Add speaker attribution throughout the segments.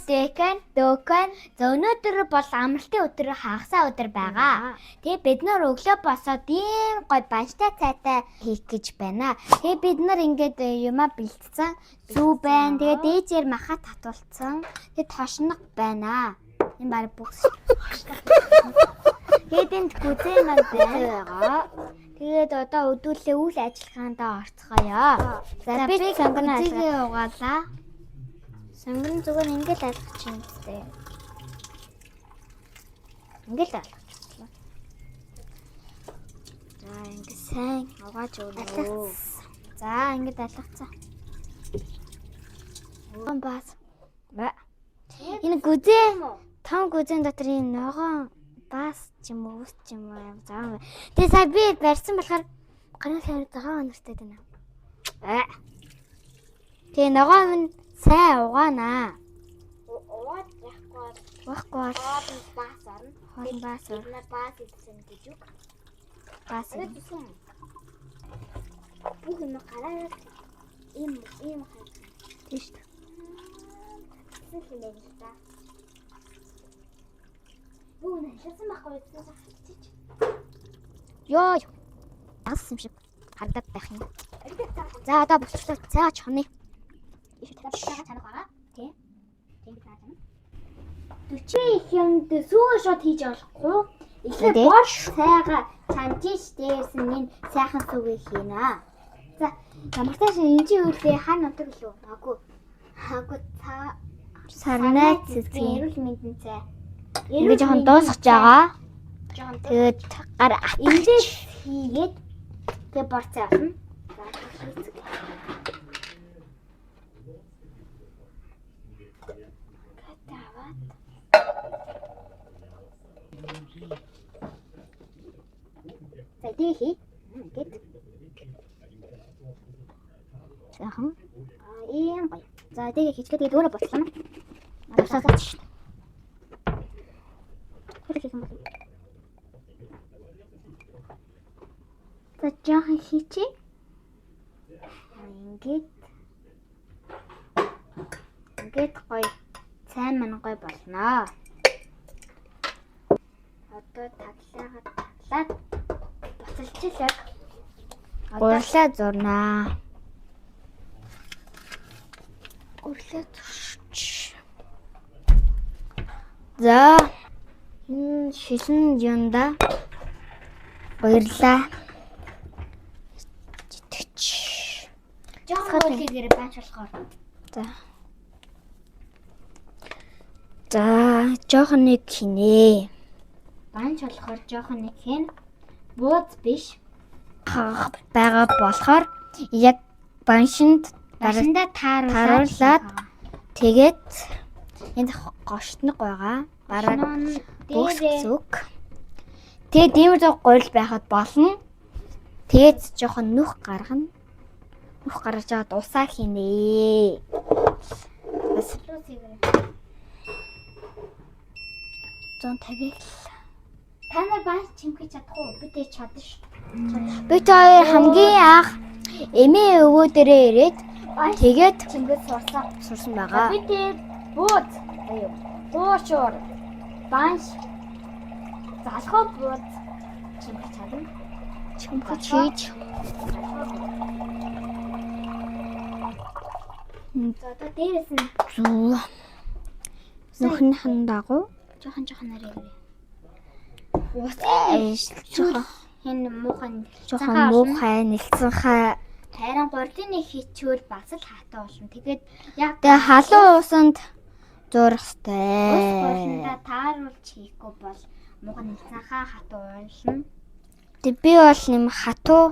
Speaker 1: Дэкэн өнөөдөр бол амралтын өдөр хагасаа өдөр байгаа. Тэгээ бид нар өглөө босоод ийм гой банштай цайтай хийх гэж байна. Тэгээ бид нар ингээд юмаа бэлтцэн зүү байна. Тэгээ дээжээр махат татуулсан. Тэгээ тошног байна. Энэ баг бүгс. Тэгээд энд гүзээ маань байгаа. Тэгээд одоо өдөрлөө үйл ажиллагаандаа орцгоё. За би сонгоноосгээ угаалаа. Сонгон зүгээр ингээд алгах юм зү. Ингээд алгачихлаа. За ингээд сайн угааж өгнө. За ингээд алгацсан. Уун баас. Энэ гүзээ том гүзэн дотор энэ ногоон бас ч юм уу ус ч юм уу юм заа. Тэгээ сая би барьсан болохоор гарын сайн цагаан онортой байна. Тэгээ ногоо минь сайн угаана. Угаад яахгүй баас орно. Хоол баас орно. Баас идсэн гэж юу? Баас идсэн. Бүх юм гараад ийм хай. Тийш. Тэгсэн юм байна. Бүүн хэлсэн байхгүй юу? Йоо. Бас юм шиг харагдаад байх юм. За одоо болчихлоо. Цаач хоны. Ишээ танах байгаа. Тийм. Тийм цааш байна. 40 их юмд сүүгээ шот хийж болохгүй. Эхлээд бош сайгаа чантиш дээрсэн энэ сайхан сүүгээ хийнэ. За ямар тааш энэ чи үлээ хан нутаг лөө. Агуу цаа сарнай цэцгийн эрүүл мэндийн цай. Ингээ жоохон дуусах байгаа. Тэгээд гар эндээ хийгээд тэгээ борцоо авна. За тийхи. Ингээд. Сайхан. Ийм гоё. За тэгээ хийчихээ тэгээд өөрөө боцлоо. Авсаач шүү. За жоохон хийчих. Ингээд гоё. Сайн мань гоё болно. Одоо таглаад буцалчлаа. Гурлаа зурнаа. Гурлаа зурч. За энэ шилэн юнда баярлаа. Жохон үлгээрээ бач болохоор. За жохон нэг хийнэ. Банч болохоор жохон нэг хийн. Бууз биш. Байгаа болохоор яг баншинд тааруулаад тэгээд энд гошног байгаа. Бараг бүгс зүг. Тэгээд ийм зөв гурил байхад болно. Тэгээд жохон нүх гаргана. Нүх гаргаж аваад усаа хийнэ. Бас 150. Та нар банч чимхэж чадахгүй бидээ чадна шүү. Бид хоёр хамгийн анх эмээ өвөө дээрээ ирээд тэгээд чимхэж сурсан байгаа. Бид бууз буучуур банч залхуу бууз чимхэж чадна. Чимхэж хийж. За одоо дээрээс нь зүү. Нөхөн дагуу жоохон нарыг. Энэ муухай нэлсэн хаа тайран гурлын нэг хичүүл бас л хаатай болно. Тэгээд яг халуун усанд зурах хэрэгтэй. Ус гурландаа тааруулж хийхгүй бол муухай нэлсэн хаа хатуу уулна. Тэг би бол нэм хатуу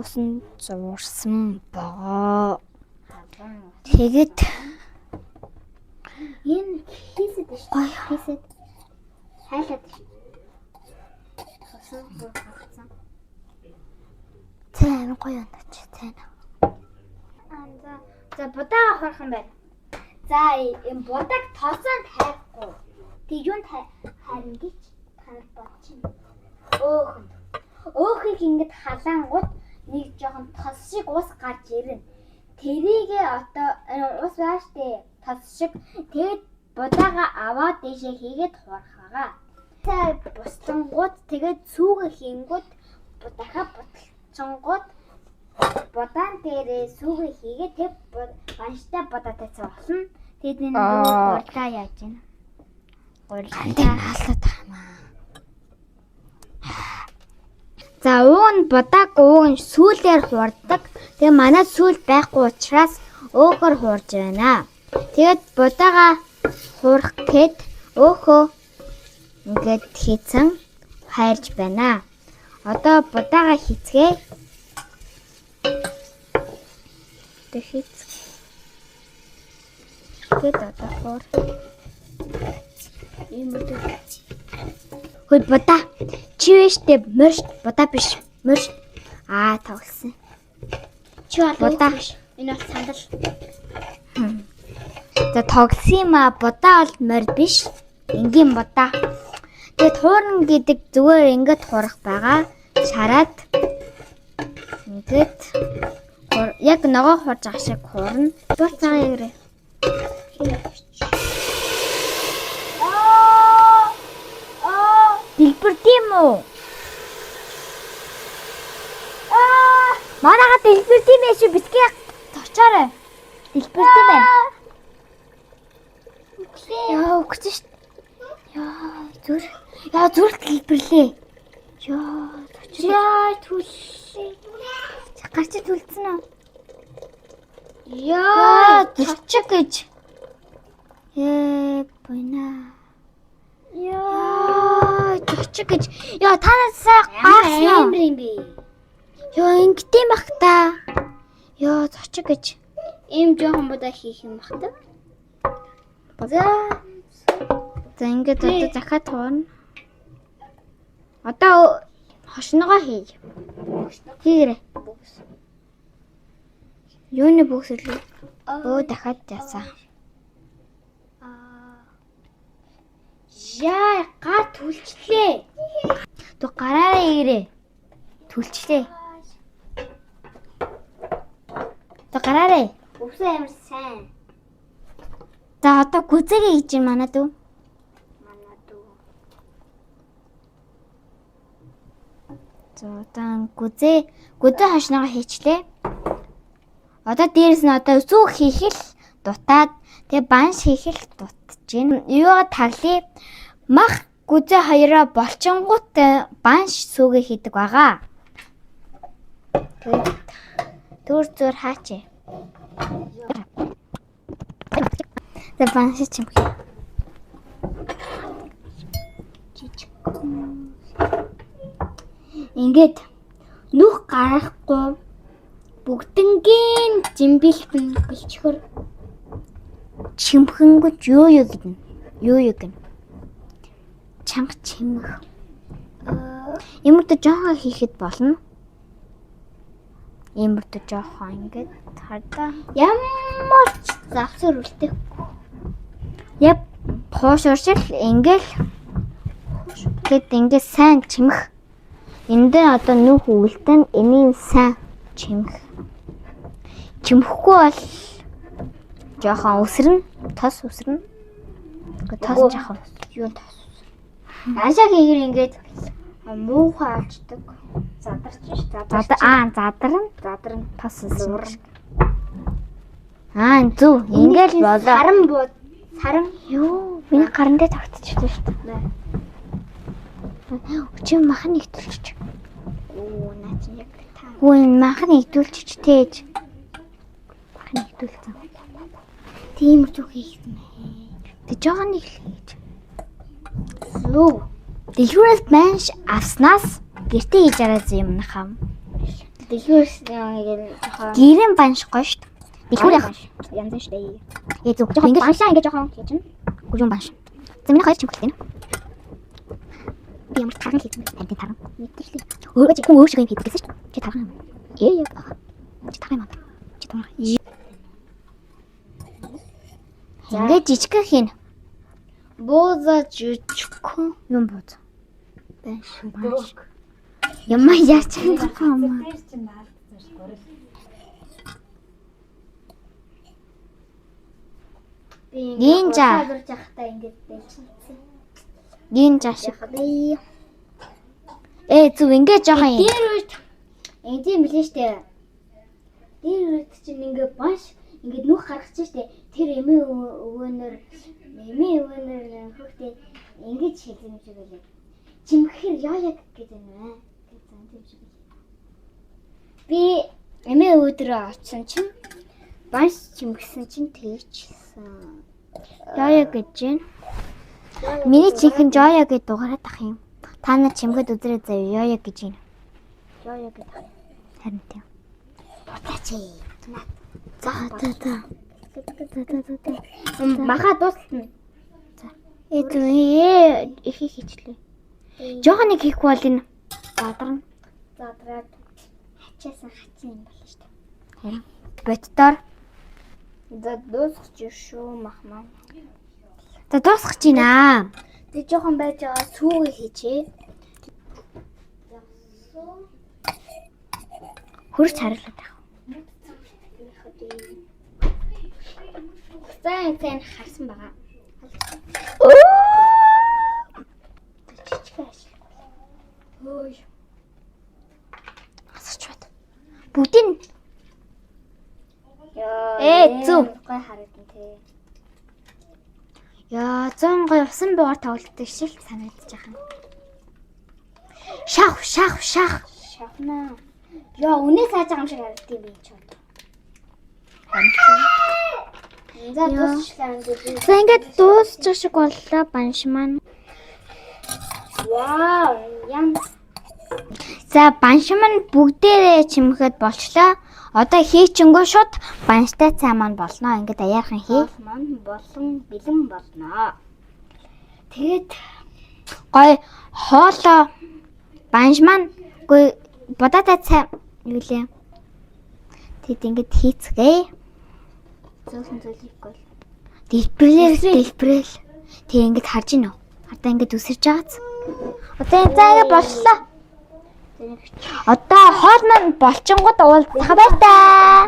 Speaker 1: усанд зурсан боо. Тэгээд энэ хийсэд шүү. Хийсэд хайлаад шүү. Цээн гоё онооч цээн. За будаага хорох юм байна. За энэ будаг тооцоонд хайхгүй. Тэг юунд харин гэж танаар бодчихно. Өөхийг ингэж халаангууд нэг жоохон тос шиг ус гарч ирнэ. Тэрийгээ одоо ус baashтэй тос шиг тэгээд будаага аваад дэшээ хийгээд хуурхагаа. Тэ бусдангууд тэгээд сүүгээ хийнгүүд дахиад ботолцонгууд будаан дээрээ сүүгээ хийгээд тэг банштай будаатай цаасан. Тэгээд энэ гурдаа яаж байна? Гурдаа хаалт таамаа. За уун будааг уун сүүлээр хуурдаг. Тэгээ манай сүүл байхгүй учраас өөхөр хуурж байна. Тэгээд будаага хуурах гээд өөхөө ингээд хийцэн хайрж байна. Одоо будаага хийцгээ. Тэг хийцгээ. Тэгээд одоо хуур. Ийм үү. Хөөе будаа. Чи вэштэй мөрш будаа биш. Мөрш. Тоглосон. Чи будаа биш. Энэ бол сандал. За тоглосон юм а будаа бол морь биш. Энгийн будаа. Тэгээд хуурна гэдэг зүгээр ингээд хуурах байгаа. Шараад ингээд яг ногоо хуурж ах шиг хуурна. Дур цагаан ягрээ. Дэлбэр тийм үү? Манайха дэлбэр тийм ээ шүү битгий точоорой. Дэлбэр тийм ээ. Яа үгч шүү. Яа зүрх дэлбэрлээ. Яа түллээ. Гарч түлцэн үү? Яа точиг гэж. Бона. Яа точиг гэж. Яа танаас гаарсан юм би. Яа ингэдэм бах та. Яа точиг гэж. Ийм жоохон будаа хийх юм бах та. За ингээд одоо захаад туурна. Одоо хошногоо хий. Хийгээрэй. Юуны бүксэлээ? Дахиад ясаа. Яа, гар түлчлээ. Ту гараараа ирээ. Түлчлээ. Ту гараараа. Өвсөө амар сайн. За одоо гүзэгээ хийж юм манай дүү. За одоо гүзээ хошноогоо хийчлээ. Одоо дээрс нь одоо зүг хийх л дутаад тэгээ банш хийх л дутж гин. Юугаа таглая. Мах гүзээ хоёроо болчингууд банш сүгээ хийдэг байгаа. Тэгээд зүр хаач. За банш чим хий. Ингээд нүх гарахгүй бүгднгийн жимбэлхэн бэлчхөр чимхэнгүч юу гэнэ. Чанга чимэх. Иймэрдэ жоохон хийхэд болно. Иймэрдэ жоохон ингээд хардаа. Ямар ч завсар үлдэхгүй. Яп хоош уршил ингээл тэгэд ингээд сайн чимэх. Эндээ одоо нүх үлдэн энийг сайн чимэх. Чимэхгүй бол жоохон өсрөн, тос өсрөн. Тос жоохон юу тос. Ашаа хийгэр ингээд муухай алчдаг. Задарч ш. Задарна. Тос өсрөн. Зүг. Ингээл болоо. Саран юу? Миний гаран дээр тогтчихлоо шүү дээ. Чи махан нэгдүүлчих. Наа чи яг та. Махан нэгдүүлчих тээж. Махан нэгдүүлсэн. Тийм ч үгүй юм. Тэг жоохон нэг л хийж. Дэлгүүрээс банш авснаас гэртээ хийж арай юм нахам. Дэлгүүрээс гэрэн банш гоё шүү дээ. Дэлгүүр янз шүү дээ. Яа зүг жоохон ингэ баншаа ингэ жоохон хийж чинь. Гүрэн банш. За миний хоёр чимхэлтэй нэ. Би ямар тархан хийсэн бэ? Амтын тархан. Мэдэрлээ. Өөр шиг юм хийдэгсэн шүү дээ. Чи тархан юм. Яа. Чи тархан юм. Чи тархан. Ингээд жижиг хийн. Бууза жижигхэн юм бууз. Банш. Ямар яач чадахгүй юм. Нинжа.
Speaker 2: Дурж явахдаа ингэж байлчилсан.
Speaker 1: Нинжа шиг. Зүг ингээ жоохон юм.
Speaker 2: Тэр үед тийм билээ штэ. Тэр үед чинь ингээ баш ингээ нүх гаргаж штэ. Тэр эмээ өвөнөр хөхтэй ингэж хэлсэн юм шиг байлаа. Чимхээр яа гэдэг юм аа. Гэсэн тийм шиг. Би эмээ өвдрөө очсон чинь баш чимгсэн чинь тэгчихсэн.
Speaker 1: Жоё гэж байна. Миний чихэн Жоё гэж дугаараад ах юм. Та нар чимгэд үзрээ заяа Жоё гэж байна.
Speaker 2: Жоё гэдэг.
Speaker 1: Харин тийм.
Speaker 2: Батаач.
Speaker 1: За.
Speaker 2: Маха дуусна.
Speaker 1: Зүг их хичлээ. Жохон нэг хийх бол энэ задран.
Speaker 2: Задраад хачаасан хачин юм байна шүү дээ.
Speaker 1: Харин боддоор
Speaker 2: За дуусчих шүү махмаа.
Speaker 1: за дуусгах чинь аа.
Speaker 2: Тэг жоохон байж байгаа сүүгээ хийчээ.
Speaker 1: Хөрч харуулдаг.
Speaker 2: Сайн харсан байгаа. Ой.
Speaker 1: Асууч бат. Бүгдийн зүг.
Speaker 2: Гой харагдана тий.
Speaker 1: Яа 100 гой усан буугаар тоглолттой шиг санагдаж байгаа. Шах.
Speaker 2: Шахна. Яа үнэ сааж байгаа юм шиг харагдсан би ч бод. За дуусчлаа энэ.
Speaker 1: За ингээд дуусчих шиг боллоо банш маань.
Speaker 2: Вау, ям.
Speaker 1: За банш маань бүгдээрээ чимэхэд болчлоо. Одоо хийчингөө шууд банштай цай маань болно. Ингээд аяархан хий.
Speaker 2: Маань болон бэлэн болно.
Speaker 1: Тэгээд гой хоолоо банш маань үгүй бодаатай цай юу лээ. Тэгэд ингээд хийцгээе.
Speaker 2: Зөөсөн зүйлийггүй.
Speaker 1: Дэлбэрэл. Тэг ингээд харж гинөө. Хардаа ингээд үсэрж байгааз. Одоо энэ цайгаа боллоо. Одоо хоол маань болчингууд уулзах баяртай.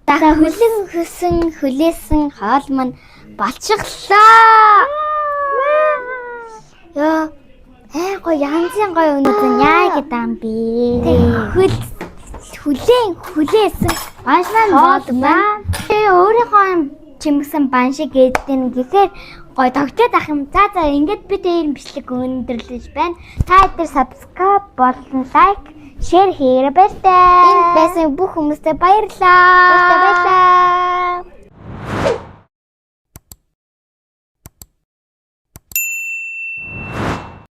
Speaker 1: За хүлээсэн хоол маань болчихлоо. Яа. Гой янзын гой өнөдөн яа гэдэг юм бэ? Хүлээсэн банш маань боллоо. Өөрийнхөө чимгсэн баншиг гэдэг гэхээр гой тогтоод ах юм. За ингээд би дээр бичлэг өндөрлөж байна. Та дээр subscribe болон лайк, share хийрэй баяртай. Энд байсан бүх хүмүүстээ баярлалаа.